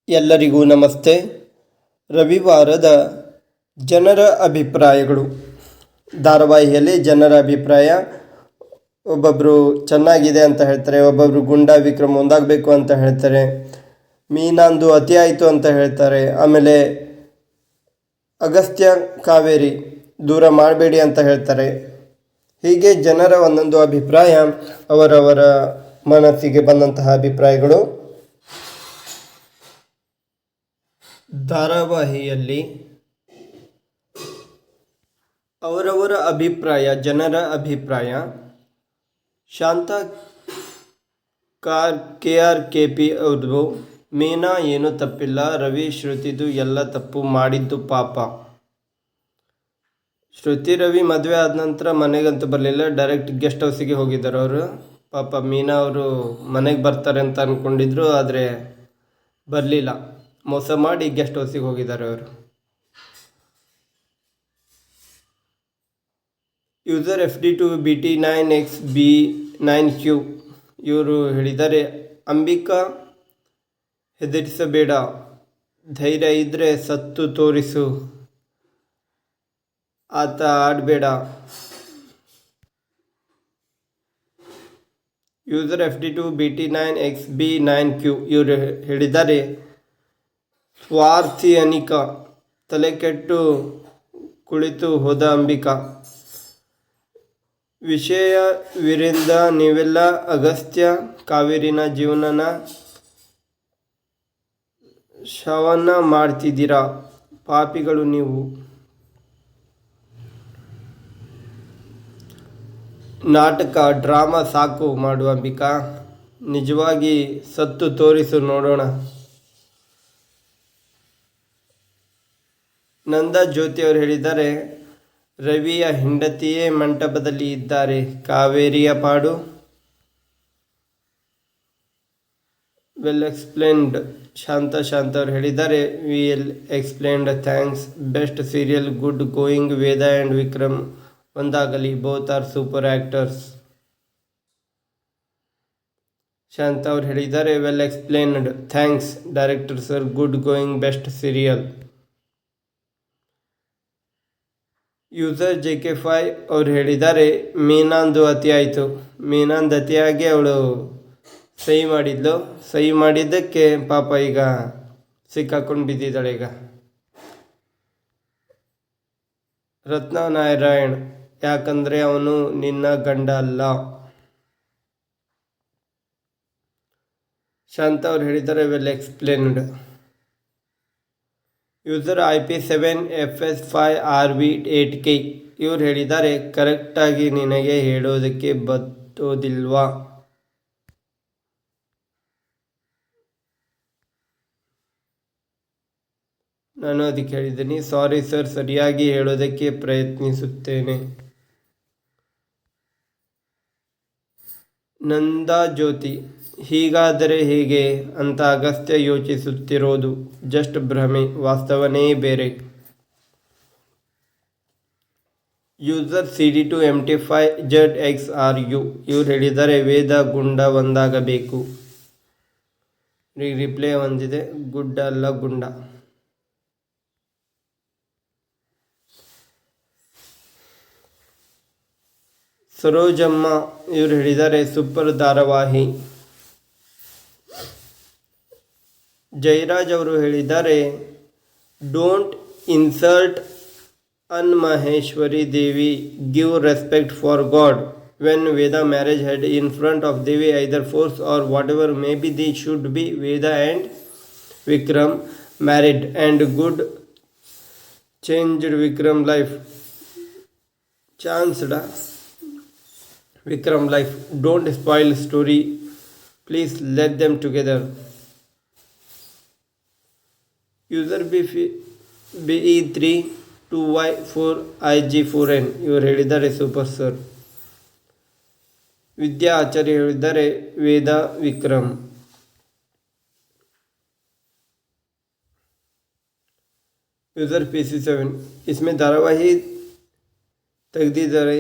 ಎಲ್ಲರಿಗೂ ನಮಸ್ತೆ. ರವಿವಾರದ ಜನರ ಅಭಿಪ್ರಾಯಗಳು ಧಾರಾವಾಹಿಯಲ್ಲಿ ಜನರ ಅಭಿಪ್ರಾಯ. ಒಬ್ಬೊಬ್ಬರು ಚೆನ್ನಾಗಿದೆ ಅಂತ ಹೇಳ್ತಾರೆ, ಒಬ್ಬೊಬ್ಬರು ಗುಂಡ ವಿಕ್ರಮ್ ಒಂದಾಗಬೇಕು ಅಂತ ಹೇಳ್ತಾರೆ, ಮೀನಾಂದು ಅತಿ ಆಯಿತು ಅಂತ ಹೇಳ್ತಾರೆ, ಆಮೇಲೆ ಅಗಸ್ತ್ಯ ಕಾವೇರಿ ದೂರ ಮಾಡಬೇಡಿ ಅಂತ ಹೇಳ್ತಾರೆ. ಹೀಗೆ ಜನರ ಒಂದೊಂದು ಅಭಿಪ್ರಾಯ, ಅವರವರ ಮನಸ್ಸಿಗೆ ಬಂದಂತಹ ಅಭಿಪ್ರಾಯಗಳು. ಧಾರಾವಾಹಿಯಲ್ಲಿ ಅವರವರ ಅಭಿಪ್ರಾಯ, ಜನರ ಅಭಿಪ್ರಾಯ. ಶಾಂತ KRKP ಅವ್ರದ್ದು, ಮೀನಾ ಏನೂ ತಪ್ಪಿಲ್ಲ, ರವಿ ಶ್ರುತಿದು ಎಲ್ಲ ತಪ್ಪು ಮಾಡಿದ್ದು ಪಾಪ. ಶ್ರುತಿ ರವಿ ಮದುವೆ ಆದ ನಂತರ ಮನೆಗಂತೂ ಬರಲಿಲ್ಲ, ಡೈರೆಕ್ಟ್ ಗೆಸ್ಟ್ ಹೌಸಿಗೆ ಹೋಗಿದ್ದಾರೆ ಅವರು. ಪಾಪ ಮೀನಾ ಅವರು ಮನೆಗೆ ಬರ್ತಾರೆ ಅಂತ ಅಂದ್ಕೊಂಡಿದ್ರು, ಆದರೆ ಬರಲಿಲ್ಲ, ಮೋಸ ಮಾಡಿ ಗೆಸ್ಟ್ ಹೌಸಿಗೆ ಹೋಗಿದ್ದಾರೆ ಅವರು. ಯೂಸರ್ FD2BT9XB9Q ಇವರು ಹೇಳಿದ್ದಾರೆ, ಅಂಬಿಕಾ ಹೆದರಿಸಬೇಡ, ಧೈರ್ಯ ಇದ್ದರೆ ಸತ್ತು ತೋರಿಸು, ಆತ ಆಡಬೇಡ. ಯೂಸರ್ FD2BT9XB9Q ಇವರು ಹೇಳಿದ್ದಾರೆ, ಸ್ವಾರ್ಥಿ ಅನಿಕಾ, ತಲೆ ಕೆಟ್ಟು ಕುಳಿತು ಹೋದ ಅಂಬಿಕಾ. ವಿಷಯವಿರಿಂದ ನೀವೆಲ್ಲ ಅಗಸ್ತ್ಯ ಕಾವೇರಿನ ಜೀವನನ ಶವನ್ನ ಮಾಡ್ತಿದ್ದೀರಾ, ಪಾಪಿಗಳು ನೀವು. ನಾಟಕ ಡ್ರಾಮಾ ಸಾಕು ಮಾಡುವ ಅಂಬಿಕಾ, ನಿಜವಾಗಿ ಸತ್ತು ತೋರಿಸು ನೋಡೋಣ. ನಂದಾ ಜ್ಯೋತಿ ಅವರು ಹೇಳಿದ್ದಾರೆ, ರವಿಯ ಹೆಂಡತಿಯೇ ಮಂಟಪದಲ್ಲಿ ಇದ್ದಾರೆ, ಕಾವೇರಿಯ ಪಾಡು. Well explained. ಶಾಂತ ಅವರು ಹೇಳಿದ್ದಾರೆ, well explained, thanks, best serial, good going, Veda and Vikram ಒಂದಾಗಲಿ, both are super actors. Shanta ಅವರು ಹೇಳಿದ್ದಾರೆ, well explained, thanks director sir, good going, best serial. User JK5 ಅವ್ರು ಹೇಳಿದ್ದಾರೆ, ಮೀನಾಂದು ಅತಿ ಆಯಿತು, ಮೀನಾಂದು ಅತಿಯಾಗಿ ಅವಳು ಸಹಿ ಮಾಡಿದ್ಲು, ಸಹಿ ಮಾಡಿದ್ದಕ್ಕೆ ಪಾಪ ಈಗ ಸಿಕ್ಕಾಕೊಂಡು ಬಿದ್ದಿದ್ದಾಳೆ. ಈಗ ರತ್ನನಾರಾಯಣ್, ಯಾಕಂದರೆ ಅವನು ನಿನ್ನ ಗಂಡ ಅಲ್ಲ. ಶಾಂತ ಅವ್ರು ಹೇಳಿದ್ದಾರೆ, ವೆಲ್ ಎಕ್ಸ್ಪ್ಲೇನ್ಡ್. ಯೂಸರ್ IP7FS5RV8K ಇವ್ರು ಹೇಳಿದ್ದಾರೆ, ಕರೆಕ್ಟಾಗಿ ನಿನಗೆ ಹೇಳೋದಕ್ಕೆ ಬತ್ತೋದಿಲ್ವಾ? ನಾನು ಅದಕ್ಕೆ ಹೇಳಿದ್ದೀನಿ, ಸಾರಿ ಸರ್, ಸರಿಯಾಗಿ ಹೇಳೋದಕ್ಕೆ ಪ್ರಯತ್ನಿಸುತ್ತೇನೆ. ನಂದಾ ಜ್ಯೋತಿ, ಹೀಗಾದರೆ ಹೇಗೆ ಅಂತ ಅಗಸ್ತ್ಯ ಯೋಚಿಸುತ್ತಿರೋದು ಜಸ್ಟ್ ಭ್ರಮೆ, ವಾಸ್ತವನೇ ಬೇರೆ. ಯೂಸರ್ CD2MT5ZXRU ಇವ್ರು ಹೇಳಿದ್ದಾರೆ, ವೇದ ಗುಂಡ ಒಂದಾಗಬೇಕು. ರಿಪ್ಲೈ ಹೊಂದಿದೆ, ಗುಡ್ಡ ಅಲ್ಲ ಗುಂಡ. ಸರೋಜಮ್ಮ ಇವರು ಹೇಳಿದ್ದಾರೆ, ಸೂಪರ್ ಧಾರಾವಾಹಿ. ಜಯರಾಜ್ ಅವರು ಹೇಳಿದ್ದಾರೆ, ಡೋಂಟ್ ಇನ್ಸಲ್ಟ್ ಅನ್ಮಹೇಶ್ವರಿ Devi, give respect for god. When Veda marriage had in front of Devi, either force or whatever may be, they should be Veda and Vikram married and good changed Vikram life, changed Vikram life. Don't spoil story. Please let them together. User BE3 2Y4IG4N ಇವರು ಹೇಳಿದ್ದಾರೆ, super sir. ವಿದ್ಯಾ ಆಚಾರ್ಯ ಹೇಳಿದ್ದಾರೆ, ವೇದ Vikram. User PC7, इसमें धारावाही ತೆಗೆದಿದ್ದಾರೆ